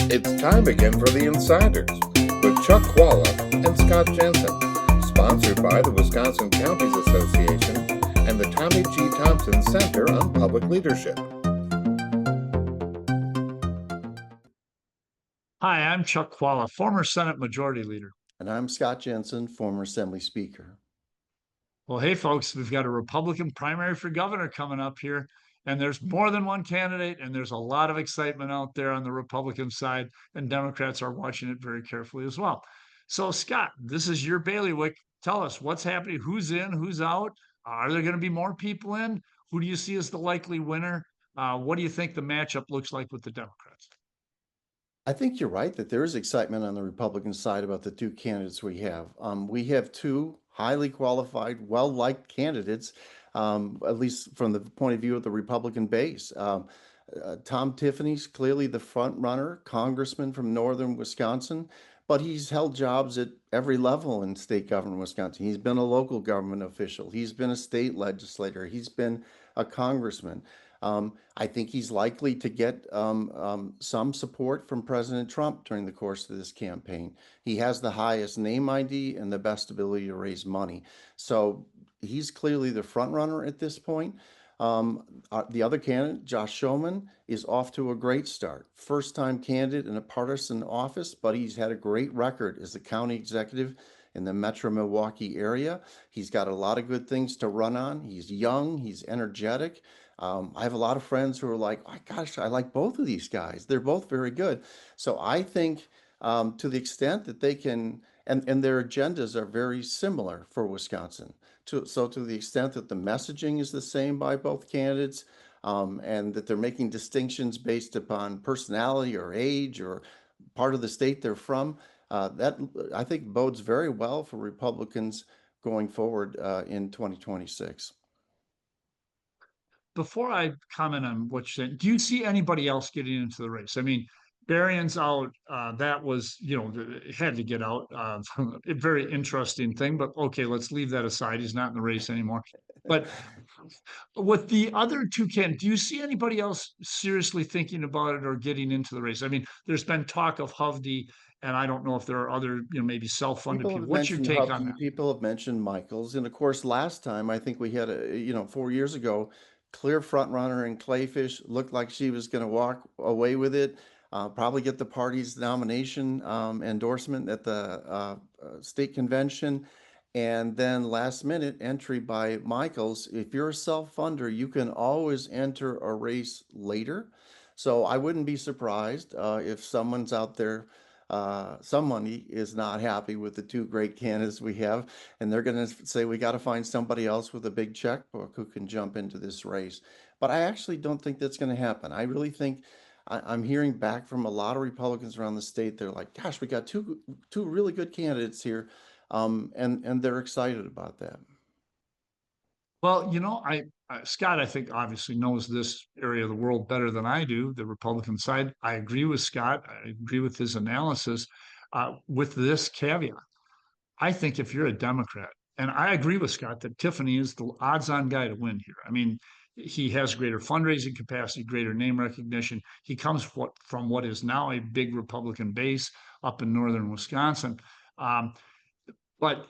It's time again for the Insiders with Chuck Chvala and Scott Jensen, sponsored by the Wisconsin Counties Association and the Tommy G. Thompson Center on Public Leadership. Hi, I'm Chuck Chvala, former Senate Majority Leader. And I'm Scott Jensen, former Assembly Speaker. Well, hey, folks, we've got a Republican primary for governor coming up here, and there's more than one candidate, and there's a lot of excitement out there on the Republican side, and Democrats are watching it very carefully as well. So, Scott, this is your bailiwick. Tell us what's happening, who's in, who's out. Are there going to be more people in? Who do you see as the likely winner? What do you think the matchup looks like with the Democrats? I think you're right that there is excitement on the Republican side about the two candidates we have. We have two highly qualified, well-liked candidates, at least from the point of view of the Republican base. Tom Tiffany's clearly the front runner, congressman from northern Wisconsin, but he's held jobs at every level in state government in Wisconsin. He's been a local government official. He's been a state legislator. He's been a congressman. I think he's likely to get some support from President Trump during the course of this campaign. He has the highest name ID and the best ability to raise money. So he's clearly the front runner at this point. The other candidate, Josh Schoeman, is off to a great start. First-time candidate in a partisan office, but he's had a great record as a county executive in the Metro Milwaukee area. He's got a lot of good things to run on. He's young, he's energetic. I have a lot of friends who are like, oh, gosh, I like both of these guys. They're both very good. So I think to the extent that they can, and their agendas are very similar for Wisconsin. So to the extent that the messaging is the same by both candidates, and that they're making distinctions based upon personality or age or part of the state they're from, that I think bodes very well for Republicans going forward in 2026. Before I comment on what you said, do you see anybody else getting into the race? I mean, Berrien's out. That was, had to get out. A very interesting thing, but okay, let's leave that aside. He's not in the race anymore. But with the other two candidates, do you see anybody else seriously thinking about it or getting into the race? I mean, there's been talk of Hovde, and I don't know if there are other, maybe self-funded people. What's your take on that? People have mentioned Michaels. And of course, last time, I think we had 4 years ago, clear front runner in Clayfish, looked like she was going to walk away with it, probably get the party's nomination endorsement at the state convention. And then last minute entry by Michaels. If you're a self-funder, you can always enter a race later. So I wouldn't be surprised if someone's out there, somebody is not happy with the two great candidates we have, and they're going to say, we got to find somebody else with a big checkbook who can jump into this race. But I actually don't think that's going to happen. I really think I'm hearing back from a lot of Republicans around the state. They're like, gosh, we got two really good candidates here. And they're excited about that. Well, Scott, I think obviously knows this area of the world better than I do, the Republican side. I agree with Scott. I agree with his analysis with this caveat. I think if you're a Democrat, and I agree with Scott that Tiffany is the odds-on guy to win here. I mean, he has greater fundraising capacity, greater name recognition. He comes from what is now a big Republican base up in northern Wisconsin. But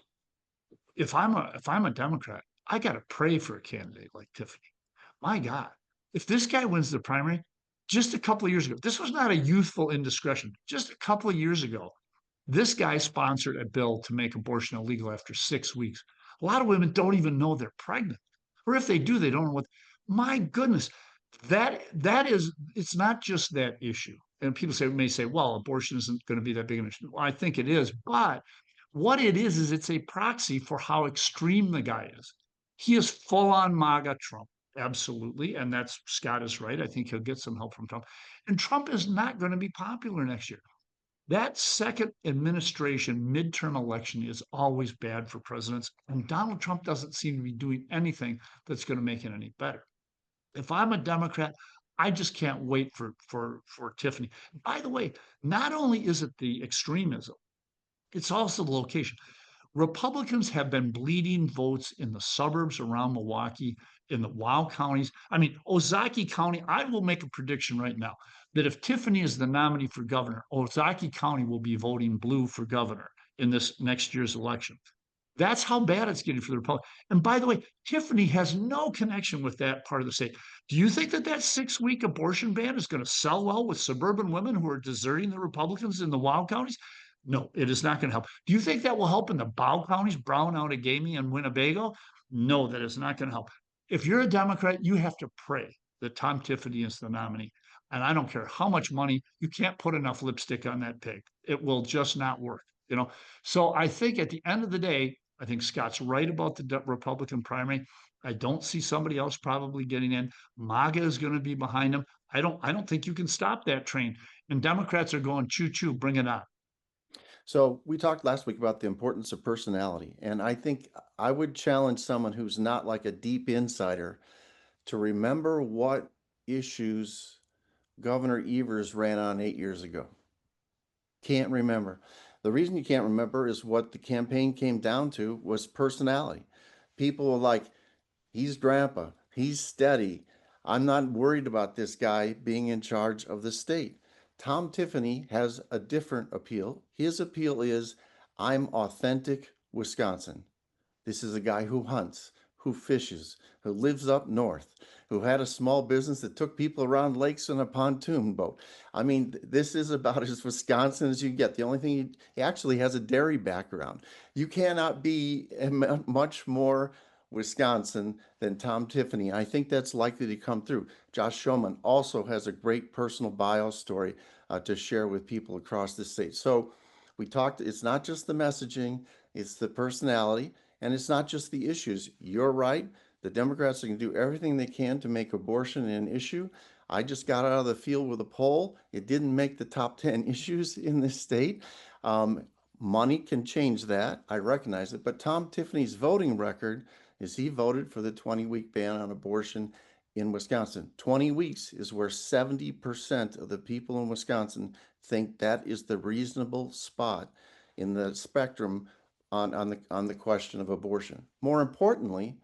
if I'm a Democrat, I got to pray for a candidate like Tiffany. My God, if this guy wins the primary, just a couple of years ago, this was not a youthful indiscretion. Just a couple of years ago, this guy sponsored a bill to make abortion illegal after 6 weeks. A lot of women don't even know they're pregnant, or if they do, they don't know what. My goodness, that is. It's not just that issue. And people may say, well, abortion isn't going to be that big an issue. Well, I think it is, but what it is it's a proxy for how extreme the guy is. He is full on MAGA Trump, absolutely. And that's Scott is right. I think he'll get some help from Trump. And Trump is not going to be popular next year. That second administration midterm election is always bad for presidents. And Donald Trump doesn't seem to be doing anything that's going to make it any better. If I'm a Democrat, I just can't wait for Tiffany. By the way, not only is it the extremism, it's also the location. Republicans have been bleeding votes in the suburbs around Milwaukee in the WOW counties. I mean, Ozaukee County, I will make a prediction right now that if Tiffany is the nominee for governor, Ozaukee County will be voting blue for governor in this next year's election. That's how bad it's getting for the Republicans. And by the way, Tiffany has no connection with that part of the state. Do you think that that 6-week abortion ban is going to sell well with suburban women who are deserting the Republicans in the WOW counties? No, it is not going to help. Do you think that will help in the BOW counties, Brown, Outagamie, and Winnebago? No, that is not going to help. If you're a Democrat, you have to pray that Tom Tiffany is the nominee. And I don't care how much money, you can't put enough lipstick on that pig. It will just not work, you know? So I think at the end of the day, I think Scott's right about the Republican primary. I don't see somebody else probably getting in. MAGA is going to be behind him. I don't think you can stop that train. And Democrats are going choo choo, bring it on. So we talked last week about the importance of personality, and I think I would challenge someone who's not like a deep insider to remember what issues Governor Evers ran on 8 years ago. Can't remember. The reason you can't remember is what the campaign came down to was personality. People were like, he's grandpa, he's steady. I'm not worried about this guy being in charge of the state. Tom Tiffany has a different appeal. His appeal is, I'm authentic Wisconsin. This is a guy who hunts, who fishes, who lives up north, who had a small business that took people around lakes in a pontoon boat. I mean, this is about as Wisconsin as you get. The only thing, he actually has a dairy background. You cannot be much more Wisconsin than Tom Tiffany. I think that's likely to come through. Josh Schoeman also has a great personal bio story to share with people across the state. So we talked, it's not just the messaging, it's the personality, and it's not just the issues. You're right. The Democrats are going to do everything they can to make abortion an issue. I just got out of the field with a poll. It didn't make the top 10 issues in this state. Money can change that. I recognize it. But Tom Tiffany's voting record is he voted for the 20-week ban on abortion in Wisconsin. 20 weeks is where 70% of the people in Wisconsin think that is the reasonable spot in the spectrum on the question of abortion. More importantly,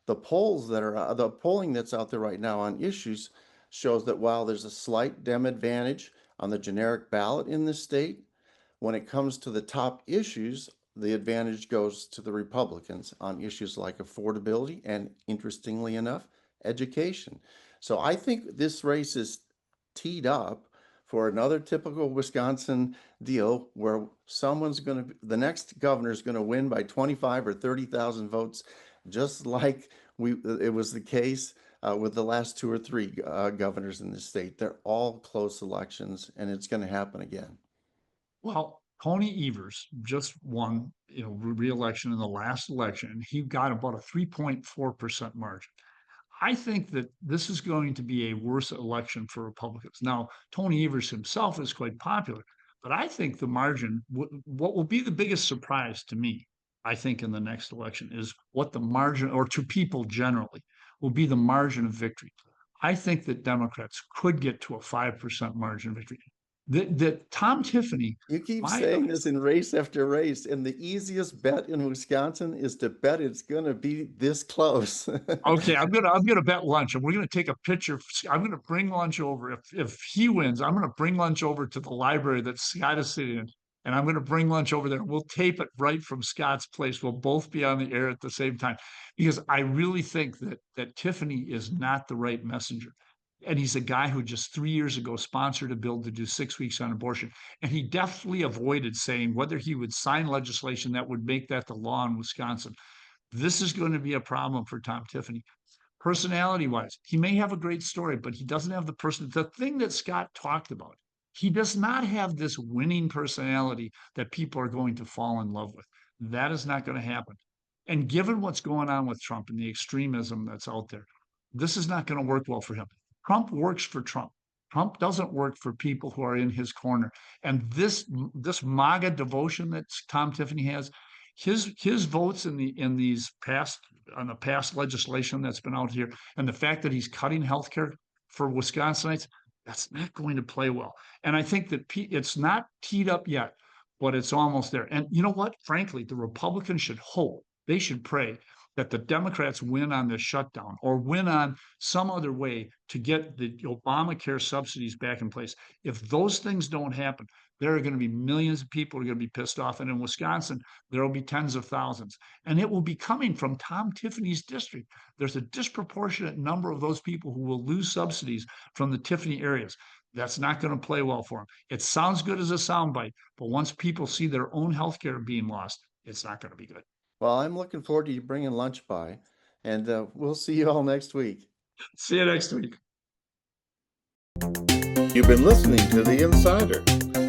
the polling that's out there right now on issues shows that while there's a slight Dem advantage on the generic ballot in this state, when it comes to the top issues, the advantage goes to the Republicans on issues like affordability and, interestingly enough, education. So I think this race is teed up for another typical Wisconsin deal where the next governor is going to win by 25 or 30,000 votes, just like it was the case with the last 2 or 3 governors in the state. They're all close elections, and it's going to happen again. Well, Tony Evers just won, re-election in the last election. He got about a 3.4% margin. I think that this is going to be a worse election for Republicans. Now, Tony Evers himself is quite popular, but I think the margin, what will be the biggest surprise to me, I think, in the next election is what the margin, or to people generally, will be the margin of victory. I think that Democrats could get to a 5% margin of victory. That Tom Tiffany. You keep saying this in race after race, and the easiest bet in Wisconsin is to bet it's going to be this close. Okay, I'm gonna bet lunch, and we're gonna take a picture. I'm gonna bring lunch over. If he wins, I'm gonna bring lunch over to the library that Scott is sitting in, and I'm gonna bring lunch over there. We'll tape it right from Scott's place. We'll both be on the air at the same time, because I really think that Tiffany is not the right messenger. And he's a guy who just 3 years ago sponsored a bill to do 6 weeks on abortion. And he definitely avoided saying whether he would sign legislation that would make that the law in Wisconsin. This is going to be a problem for Tom Tiffany. Personality wise, he may have a great story, but he doesn't have the thing that Scott talked about. He does not have this winning personality that people are going to fall in love with. That is not going to happen. And given what's going on with Trump and the extremism that's out there, this is not going to work well for him. Trump works for Trump. Trump doesn't work for people who are in his corner. And this MAGA devotion that Tom Tiffany has, his votes on the past legislation that's been out here, and the fact that he's cutting healthcare for Wisconsinites, that's not going to play well. And I think that it's not teed up yet, but it's almost there. And you know what? Frankly, the Republicans should hope, they should pray that the Democrats win on this shutdown or win on some other way to get the Obamacare subsidies back in place, if those things don't happen, there are going to be millions of people who are going to be pissed off. And in Wisconsin, there will be tens of thousands. And it will be coming from Tom Tiffany's district. There's a disproportionate number of those people who will lose subsidies from the Tiffany areas. That's not going to play well for them. It sounds good as a soundbite, but once people see their own health care being lost, it's not going to be good. Well, I'm looking forward to you bringing lunch by, and we'll see you all next week. See you next week. You've been listening to The Insider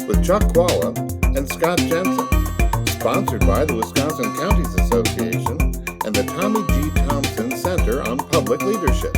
with Chuck Chvala and Scott Jensen, sponsored by the Wisconsin Counties Association and the Tommy G. Thompson Center on Public Leadership.